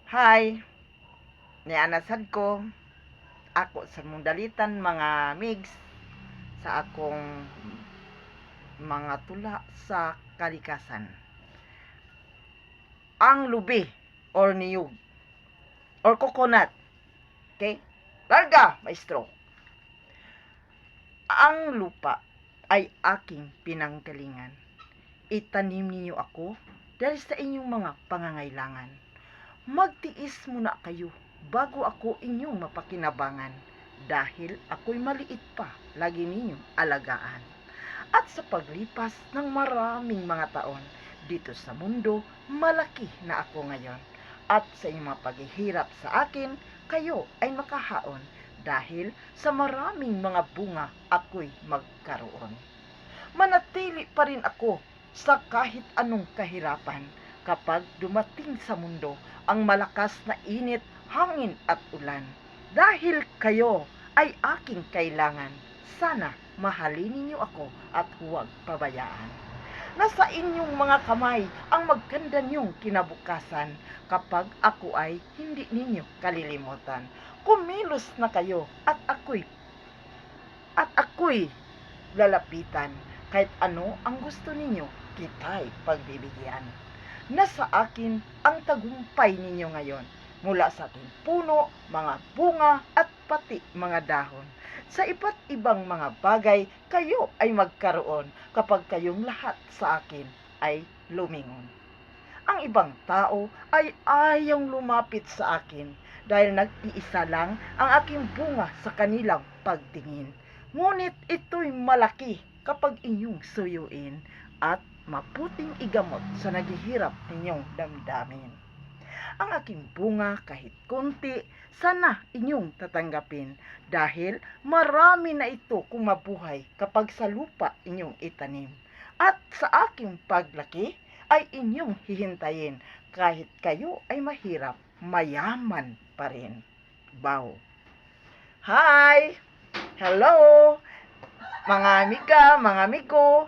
Hi, nianasad ko ako sa mong dalitan mga migs sa akong mga tula sa kalikasan. Ang lubi or niyog or coconut. Okay? Larga, maestro. Ang lupa ay aking pinanggalingan. Itanim ninyo ako dahil sa inyong mga pangangailangan. Magtiis muna kayo bago ako inyong mapakinabangan dahil ako'y maliit pa, lagi ninyong alagaan. At sa paglipas ng maraming mga taon dito sa mundo, malaki na ako ngayon. At sa inyong mga paghihirap sa akin, kayo ay makahaon dahil sa maraming mga bunga ako'y magkaroon. Manatili pa rin ako sa kahit anong kahirapan kapag dumating sa mundo ang malakas na init, hangin at ulan. Dahil kayo ay aking kailangan, sana mahalin ninyo ako at huwag pabayaan. Nasa inyong mga kamay ang maganda niyong kinabukasan kapag ako ay hindi ninyo kalilimutan. Kumilos na kayo at ako'y lalapitan. Kahit ano ang gusto ninyo, kita'y pagbibigyan. Nasa akin ang tagumpay ninyo ngayon. Mula sa aking puno, mga bunga at pati mga dahon. Sa iba't ibang mga bagay, kayo ay magkaroon kapag kayong lahat sa akin ay lumingon. Ang ibang tao ay ayang lumapit sa akin dahil nag-iisa lang ang aking bunga sa kanilang pagtingin. Ngunit ito'y malaki kapag inyong suyuin at maputing igamot sa naghihirap ninyong damdamin. Ang aking bunga kahit konti, sana inyong tatanggapin dahil marami na ito kung mabuhay kapag sa lupa inyong itanim. At sa aking paglaki ay inyong hihintayin kahit kayo ay mahirap, mayaman pa rin. Bow. Hi! Hello! Mga amiga, mga amigo,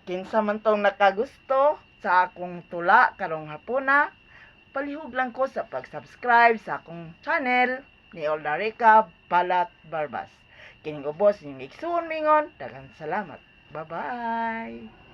kinsa man tong nakagusto sa akong tula karong hapuna, palihog lang ko sa pag-subscribe sa akong channel ni Olarica Balat Barbas. Kining ubos inyong igsuon mingon, daghang salamat. Bye-bye!